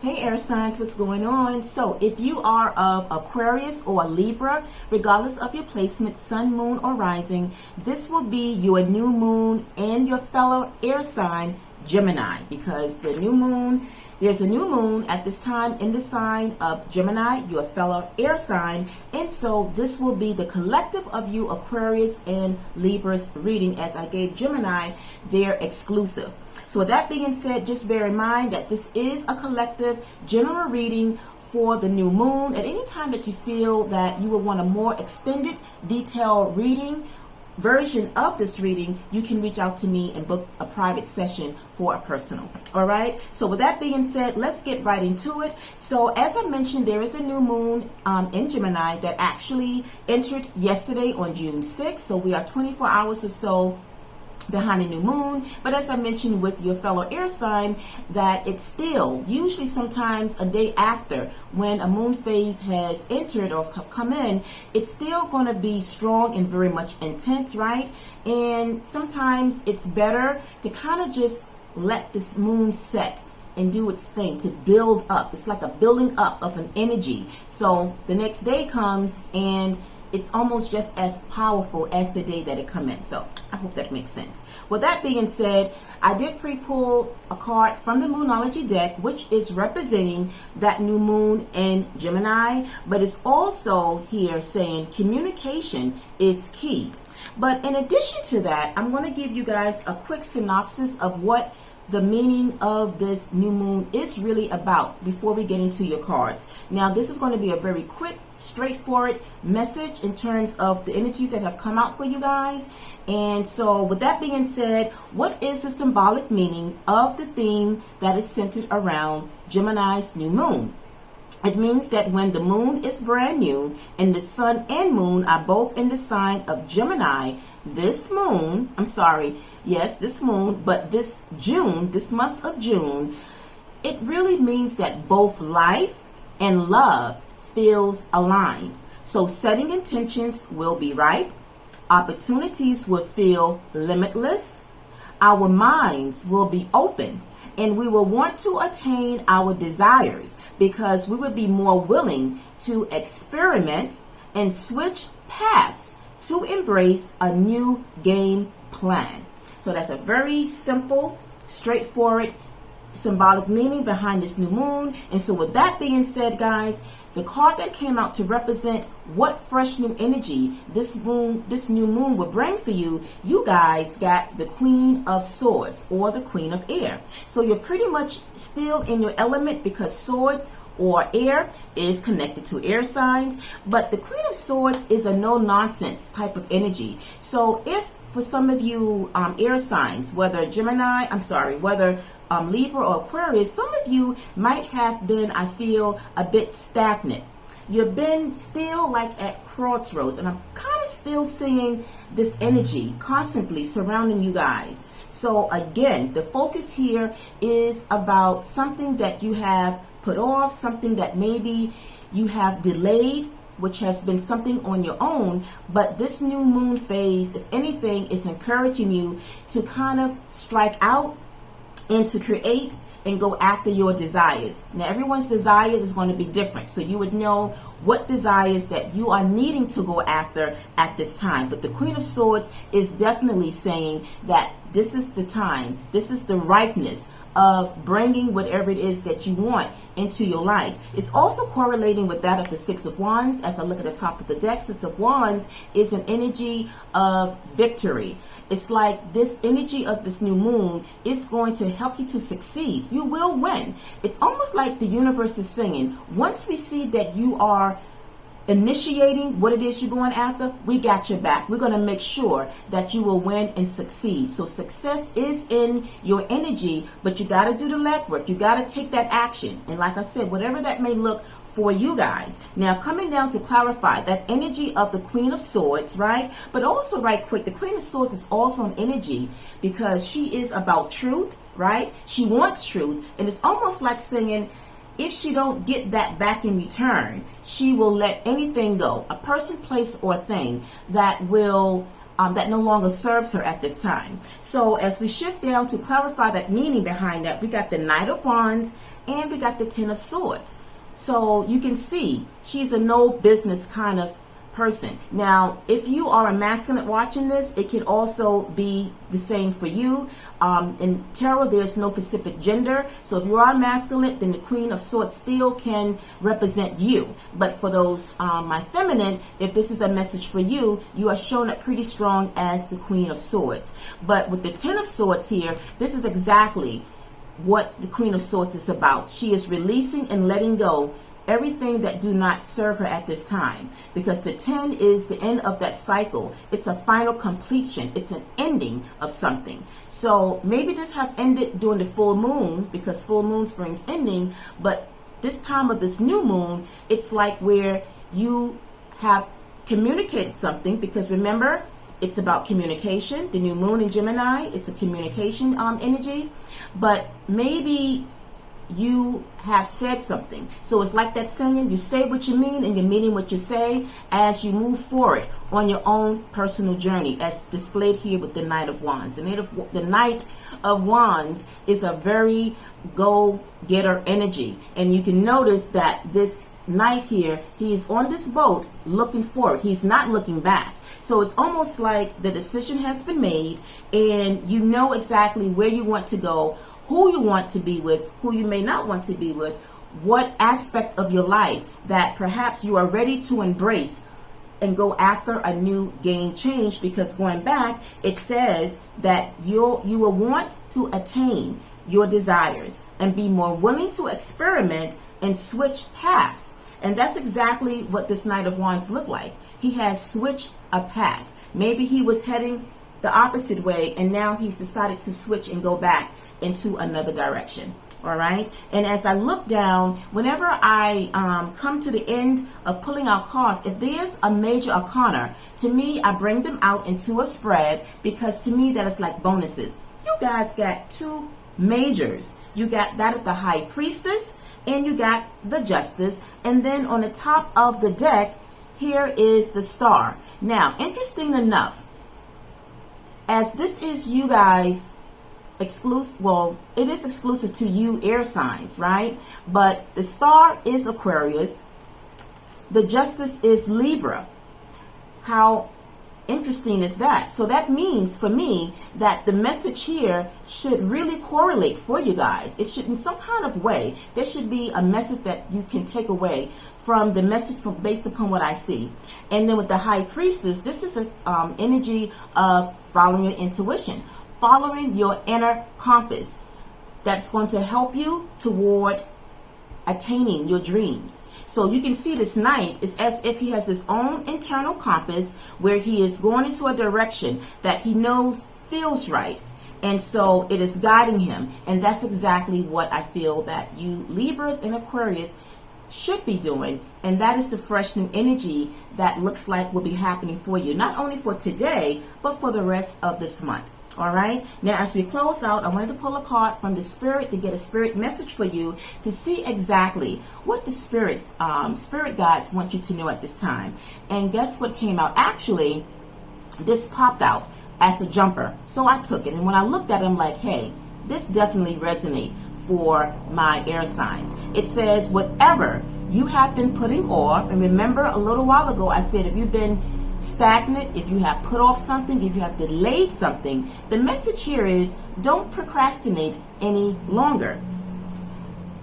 Hey air signs, what's going on? So if you are of Aquarius or Libra, regardless of your placement, sun, moon, or rising, this will be your new moon and your fellow air sign, Gemini, because there's a new moon at this time in the sign of Gemini, your fellow air sign. And so this will be the collective of you Aquarius and Libra's reading, as I gave Gemini their exclusive. So with that being said, just bear in mind that this is a collective general reading for the new moon. At any time that you feel that you will want a more extended, detailed reading version of this reading, you can reach out to me and book a private session for a personal. All right. So with that being said, let's get right into it. So as I mentioned, there is a new moon in Gemini that actually entered yesterday on June 6th. So we are 24 hours or so behind a new moon. But as I mentioned with your fellow air sign, that it's still usually sometimes a day after when a moon phase has entered or come in, it's still going to be strong and very much intense, right? And sometimes it's better to kind of just let this moon set and do its thing to build up. It's like a building up of an energy. So the next day comes and it's almost just as powerful as the day that it come in. So I hope that makes sense. With that being said, I did pre-pull a card from the Moonology deck, which is representing that new moon in Gemini, but it's also here saying communication is key. But in addition to that, I'm going to give you guys a quick synopsis of what the meaning of this new moon is really about before we get into your cards. Now, this is going to be a very quick, straightforward message in terms of the energies that have come out for you guys. And so with that being said, what is the symbolic meaning of the theme that is centered around Gemini's new moon? It means that when the moon is brand new and the sun and moon are both in the sign of Gemini, this moon, this moon, but this month of June, it really means that both life and love feels aligned. So setting intentions will be ripe. Opportunities will feel limitless. Our minds will be open. And we will want to attain our desires because we will be more willing to experiment and switch paths to embrace a new game plan. So that's a very simple, straightforward, symbolic meaning behind this new moon. And so with that being said, guys, the card that came out to represent what fresh new energy this new moon will bring for you, you guys got the Queen of Swords or the Queen of Air. So you're pretty much still in your element because swords or air is connected to air signs. But the Queen of Swords is a no-nonsense type of energy. So if for some of you air signs, whether Libra or Aquarius, some of you might have been, I feel, a bit stagnant. You've been still like at crossroads, and I'm kind of still seeing this energy constantly surrounding you guys. So again, the focus here is about something that you have put off, something that maybe you have delayed, which has been something on your own, but this new moon phase, if anything, is encouraging you to kind of strike out and to create and go after your desires. Now, everyone's desires is going to be different, so you would know what desires that you are needing to go after at this time. But the Queen of Swords is definitely saying that this is the time, this is the ripeness of bringing whatever it is that you want into your life. It's also correlating with that of the Six of Wands. As I look at the top of the deck, Six of Wands is an energy of victory. It's like this energy of this new moon is going to help you to succeed. You will win. It's almost like the universe is saying, once we see that you are initiating what it is you're going after, we got your back. We're going to make sure that you will win and succeed. So success is in your energy, but you got to do the legwork. You got to take that action. And like I said, whatever that may look for you guys. Now, coming down to clarify that energy of the Queen of Swords, right? But also right quick, the Queen of Swords is also an energy because she is about truth, right? She wants truth. And it's almost like saying, if she don't get that back in return, she will let anything go, a person, place, or thing that will that no longer serves her at this time. So as we shift down to clarify that meaning behind that, we got the Knight of Wands and we got the Ten of Swords. So you can see she's a no business kind of person. Now, if you are a masculine watching this, it can also be the same for you. In tarot, there's no specific gender. So if you are masculine, then the Queen of Swords still can represent you. But for those, my feminine, if this is a message for you, you are showing up pretty strong as the Queen of Swords. But with the Ten of Swords here, this is exactly what the Queen of Swords is about. She is releasing and letting go everything that do not serve her at this time, because the 10 is the end of that cycle. It's a final completion. It's an ending of something. So maybe this have ended during the full moon, because full moon brings ending, but this time of this new moon, it's like where you have communicated something, because remember, it's about communication. The new moon in Gemini is a communication energy, but maybe you have said something. So it's like that saying, you say what you mean and you're meaning what you say as you move forward on your own personal journey, as displayed here with the Knight of Wands. The Knight of Wands is a very go-getter energy. And you can notice that this Knight here, he's on this boat looking forward. He's not looking back. So it's almost like the decision has been made and you know exactly where you want to go, who you want to be with, who you may not want to be with, what aspect of your life that perhaps you are ready to embrace and go after a new game change. Because going back, it says that you will want to attain your desires and be more willing to experiment and switch paths. And that's exactly what this Knight of Wands looked like. He has switched a path. Maybe he was heading the opposite way and now he's decided to switch and go back into another direction. All right. And as I look down, whenever I come to the end of pulling out cards, if there's a major arcana, to me, I bring them out into a spread, because to me, that is like bonuses. You guys got two majors. You got that of the High Priestess and you got the Justice. And then on the top of the deck, here is the Star. Now, interesting enough, as this is you guys exclusive, well, it is exclusive to you air signs, right? But the Star is Aquarius. The Justice is Libra. How interesting is that? So that means for me that the message here should really correlate for you guys. It should, in some kind of way, there should be a message that you can take away from the message based upon what I see. And then with the High Priestess, this is an energy of following your intuition, following your inner compass that's going to help you toward attaining your dreams. So you can see this Knight is as if he has his own internal compass where he is going into a direction that he knows feels right. And so it is guiding him. And that's exactly what I feel that you Libras and Aquarius should be doing. And that is the fresh new energy that looks like will be happening for you, not only for today, but for the rest of this month. All right. Now, as we close out, I wanted to pull a card from the Spirit to get a Spirit message for you to see exactly what the Spirit guides want you to know at this time. And guess what came out? Actually, this popped out as a jumper. So I took it. And when I looked at it, I'm like, hey, this definitely resonates for my air signs. It says, whatever you have been putting off, and remember a little while ago, I said, if you've been stagnant, if you have put off something, if you have delayed something, the message here is don't procrastinate any longer.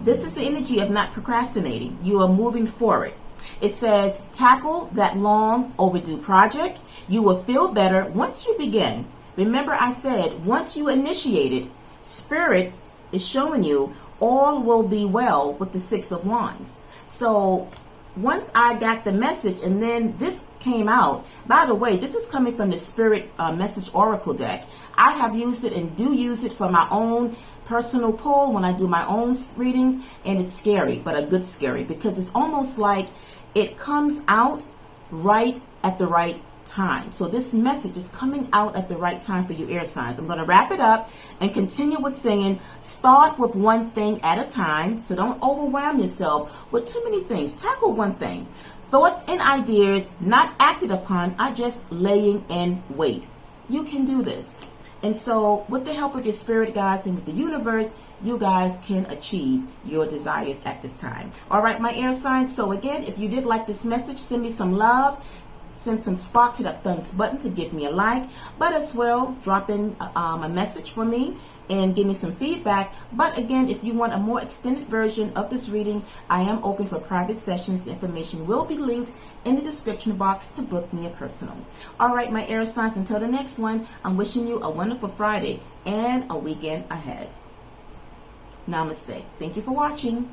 This is the energy of not procrastinating. You are moving forward. It says tackle that long overdue project. You will feel better once you begin. Remember I said once you initiate it, Spirit is showing you all will be well with the Six of Wands. So once I got the message and then this came out, by the way, this is coming from the Spirit Message Oracle deck. I have used it and do use it for my own personal pull when I do my own readings, and it's scary, but a good scary, because it's almost like it comes out right at the right time. So this message is coming out at the right time for you air signs. I'm going to wrap it up and continue with saying start with one thing at a time. So don't overwhelm yourself with too many things. Tackle one thing. Thoughts and ideas not acted upon are just laying in wait. You can do this. And so with the help of your spirit guides and with the universe, you guys can achieve your desires at this time. All right, my air signs. So again, if you did like this message, send me some love. Send some spark to that thumbs button to give me a like. But as well, drop in a message for me and give me some feedback. But again, if you want a more extended version of this reading, I am open for private sessions. The information will be linked in the description box to book me a personal. All right, my air signs, until the next one, I'm wishing you a wonderful Friday and a weekend ahead. Namaste. Thank you for watching.